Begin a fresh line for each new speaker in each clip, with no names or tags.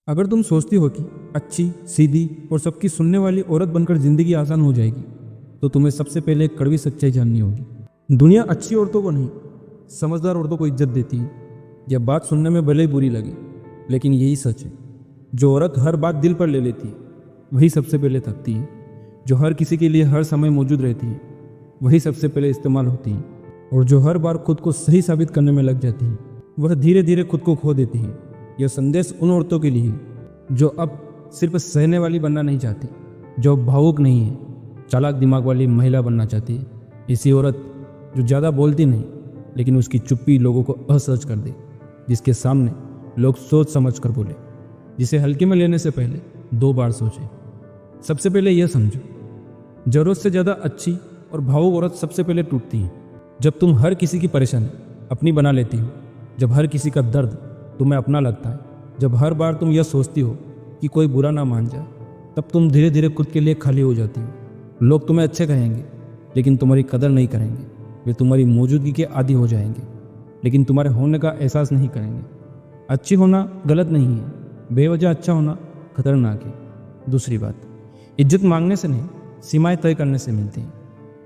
अगर तुम सोचती हो कि अच्छी, सीधी और सबकी सुनने वाली औरत बनकर जिंदगी आसान हो जाएगी, तो तुम्हें सबसे पहले एक कड़वी सच्चाई जाननी होगी। दुनिया अच्छी औरतों को नहीं, समझदार औरतों को इज्जत देती है। यह बात सुनने में भले ही बुरी लगे, लेकिन यही सच है। जो औरत हर बात दिल पर ले लेती है, वही सबसे पहले थकती है। जो हर किसी के लिए हर समय मौजूद रहती है, वही सबसे पहले इस्तेमाल होती है। और जो हर बार खुद को सही साबित करने में लग जाती है, वह धीरे धीरे खुद को खो देती है। यह संदेश उन औरतों के लिए है जो अब सिर्फ सहने वाली बनना नहीं चाहती, जो भावुक नहीं है, चालाक दिमाग वाली महिला बनना चाहती है। ऐसी औरत जो ज़्यादा बोलती नहीं, लेकिन उसकी चुप्पी लोगों को असहज कर दे, जिसके सामने लोग सोच समझ कर बोले, जिसे हल्के में लेने से पहले 2 बार सोचे। सबसे पहले यह समझो, जरूरत से ज़्यादा अच्छी और भावुक औरत सबसे पहले टूटती है जब तुम हर किसी की परेशानी अपनी बना लेती हो, जब हर किसी का दर्द तुम्हें अपना लगता है, जब हर बार तुम यह सोचती हो कि कोई बुरा ना मान जाए, तब तुम धीरे धीरे खुद के लिए खाली हो जाती हो। लोग तुम्हें अच्छे कहेंगे, लेकिन तुम्हारी कदर नहीं करेंगे। वे तुम्हारी मौजूदगी के आदी हो जाएंगे, लेकिन तुम्हारे होने का एहसास नहीं करेंगे। अच्छी होना गलत नहीं है, बेवजह अच्छा होना खतरनाक है। दूसरी बात, इज्जत मांगने से नहीं, सीमाएं तय करने से मिलती हैं।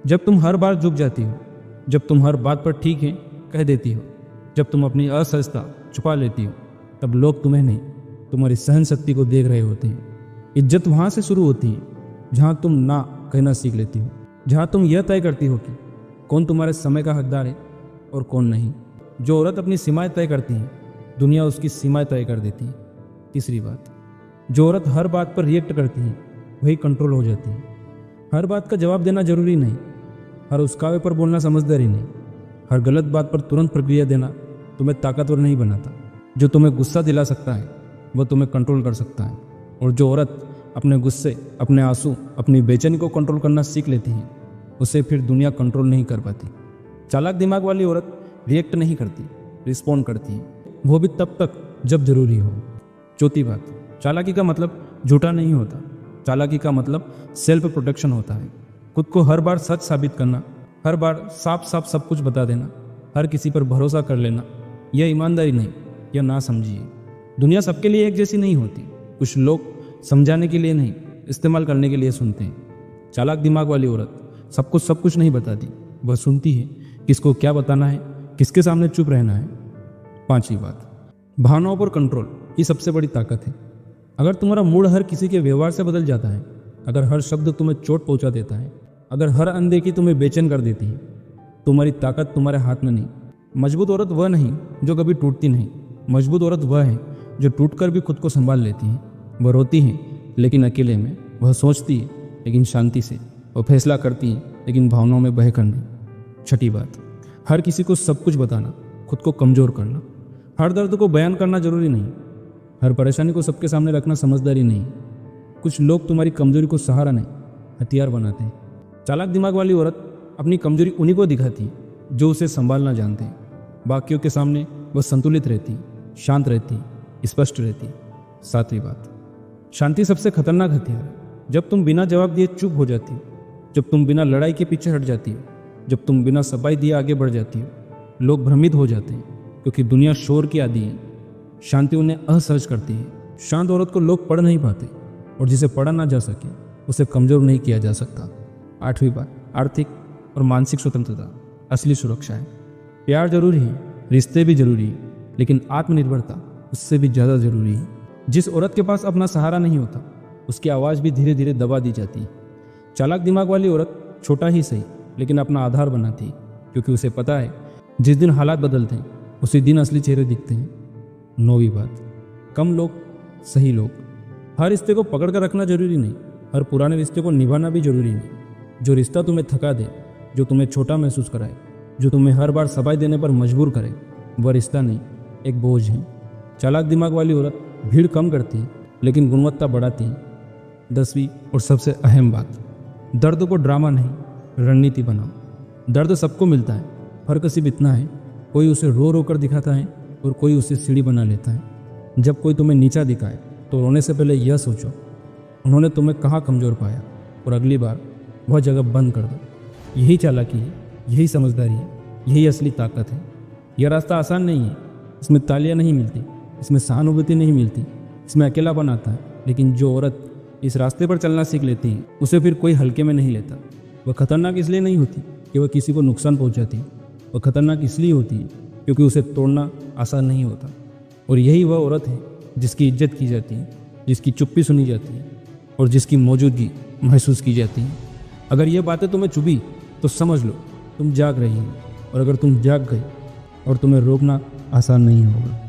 जब तुम हर बार झुक जाती हो, जब तुम हर बात पर ठीक है कह देती हो, जब तुम अपनी असहजता छुपा लेती हो, तब लोग तुम्हें नहीं, तुम्हारी सहन शक्ति को देख रहे होते हैं। इज्जत वहाँ से शुरू होती है जहाँ तुम ना कहना सीख लेती हो, जहाँ तुम यह तय करती हो कि कौन तुम्हारे समय का हकदार है और कौन नहीं। जो औरत अपनी सीमाएं तय करती है, दुनिया उसकी सीमाएं तय कर देती है। तीसरी बात, जो औरत हर बात पर रिएक्ट करती है, वही कंट्रोल हो जाती है। हर बात का जवाब देना जरूरी नहीं, हर उसकावे पर बोलना समझदारी नहीं, हर गलत बात पर तुरंत प्रक्रिया देना तुम्हें ताकतवर नहीं बनाता। जो तुम्हें गुस्सा दिला सकता है, वह तुम्हें कंट्रोल कर सकता है। और जो औरत अपने गुस्से, अपने आंसू, अपनी बेचैनी को कंट्रोल करना सीख लेती है, उसे फिर दुनिया कंट्रोल नहीं कर पाती। चालाक दिमाग वाली औरत रिएक्ट नहीं करती, रिस्पॉन्ड करती है, वो भी तब तक जब जरूरी हो। चौथी बात, चालाकी का मतलब झूठा नहीं होता। चालाकी का मतलब सेल्फ प्रोटेक्शन होता है। खुद को हर बार सच साबित करना, हर बार साफ साफ सब कुछ बता देना, हर किसी पर भरोसा कर लेना, यह ईमानदारी नहीं, यह ना समझिए। दुनिया सबके लिए एक जैसी नहीं होती। कुछ लोग समझाने के लिए नहीं, इस्तेमाल करने के लिए सुनते हैं। चालाक दिमाग वाली औरत सबको सब कुछ नहीं बताती, वह सुनती है किसको क्या बताना है, किसके सामने चुप रहना है। पांचवी बात, भावनाओं पर कंट्रोल, ये सबसे बड़ी ताकत है। अगर तुम्हारा मूड हर किसी के व्यवहार से बदल जाता है, अगर हर शब्द तुम्हें चोट पहुंचा देता है, अगर हर अनदेखी तुम्हें बेचैन कर देती है, तुम्हारी ताकत तुम्हारे हाथ में नहीं। मजबूत औरत वह नहीं जो कभी टूटती नहीं, मजबूत औरत वह है जो टूटकर भी खुद को संभाल लेती है। वह रोती है लेकिन अकेले में, वह सोचती है लेकिन शांति से, वह फैसला करती है लेकिन भावनाओं में बह कर नहीं। छठी बात, हर किसी को सब कुछ बताना खुद को कमज़ोर करना। हर दर्द को बयान करना जरूरी नहीं, हर परेशानी को सबके सामने रखना समझदारी नहीं। कुछ लोग तुम्हारी कमजोरी को सहारा नहीं, हथियार बनाते हैं। चालाक दिमाग वाली औरत अपनी कमजोरी उन्हीं को दिखाती है जो उसे संभालना जानते हैं। बाकियों के सामने वह संतुलित रहती, शांत रहती, स्पष्ट रहती। सातवीं बात, शांति सबसे खतरनाक हथियार है। जब तुम बिना जवाब दिए चुप हो जाती हो, जब तुम बिना लड़ाई के पीछे हट जाती हो, जब तुम बिना सफाई दिए आगे बढ़ जाती हो, लोग भ्रमित हो जाते हैं, क्योंकि दुनिया शोर की आदी है। शांति उन्हें असहज करती है। शांत औरत को लोग पढ़ नहीं पाते, और जिसे पढ़ा ना जा सके उसे कमजोर नहीं किया जा सकता। आठवीं बात, आर्थिक और मानसिक स्वतंत्रता असली सुरक्षा है। प्यार जरूरी है, रिश्ते भी जरूरी है, लेकिन आत्मनिर्भरता उससे भी ज़्यादा जरूरी है। जिस औरत के पास अपना सहारा नहीं होता, उसकी आवाज़ भी धीरे धीरे दबा दी जाती है। चालाक दिमाग वाली औरत छोटा ही सही, लेकिन अपना आधार बनाती है, क्योंकि उसे पता है जिस दिन हालात बदलते हैं, उसी दिन असली चेहरे दिखते हैं। नौवीं बात, कम लोग सही लोग। हर रिश्ते को पकड़ कर रखना जरूरी नहीं, हर पुराने रिश्ते को निभाना भी जरूरी नहीं। जो रिश्ता तुम्हें थका दे, जो तुम्हें छोटा महसूस कराए, जो तुम्हें हर बार सफाई देने पर मजबूर करे, वह रिश्ता नहीं, एक बोझ है। चालाक दिमाग वाली औरत भीड़ कम करती है, लेकिन गुणवत्ता बढ़ाती है। 10वीं और सबसे अहम बात, दर्द को ड्रामा नहीं, रणनीति बनाओ। दर्द सबको मिलता है, फर्क सिर्फ इतना है, कोई उसे रो रो कर दिखाता है और कोई उसे सीढ़ी बना लेता है। जब कोई तुम्हें नीचा दिखाए, तो रोने से पहले यह सोचो उन्होंने तुम्हें कहाँ कमज़ोर पाया, और अगली बार वह जगह बंद कर दो। यही चालाकी है, यही समझदारी है, यही असली ताकत है। यह रास्ता आसान नहीं है, इसमें तालियां नहीं मिलती, इसमें सहानुभूति नहीं मिलती, इसमें अकेलापन आता है, लेकिन जो औरत इस रास्ते पर चलना सीख लेती है उसे फिर कोई हल्के में नहीं लेता। वह खतरनाक इसलिए नहीं होती कि वह किसी को नुकसान पहुंचाती, वह खतरनाक इसलिए होती है क्योंकि उसे तोड़ना आसान नहीं होता। और यही वह औरत है जिसकी इज्जत की जाती है, जिसकी चुप्पी सुनी जाती है और जिसकी मौजूदगी महसूस की जाती है। अगर ये बातें तुम्हें चुभी तो समझ लो तुम जाग रही हो, और अगर तुम जाग गए और तुम्हें रोकना आसान नहीं होगा।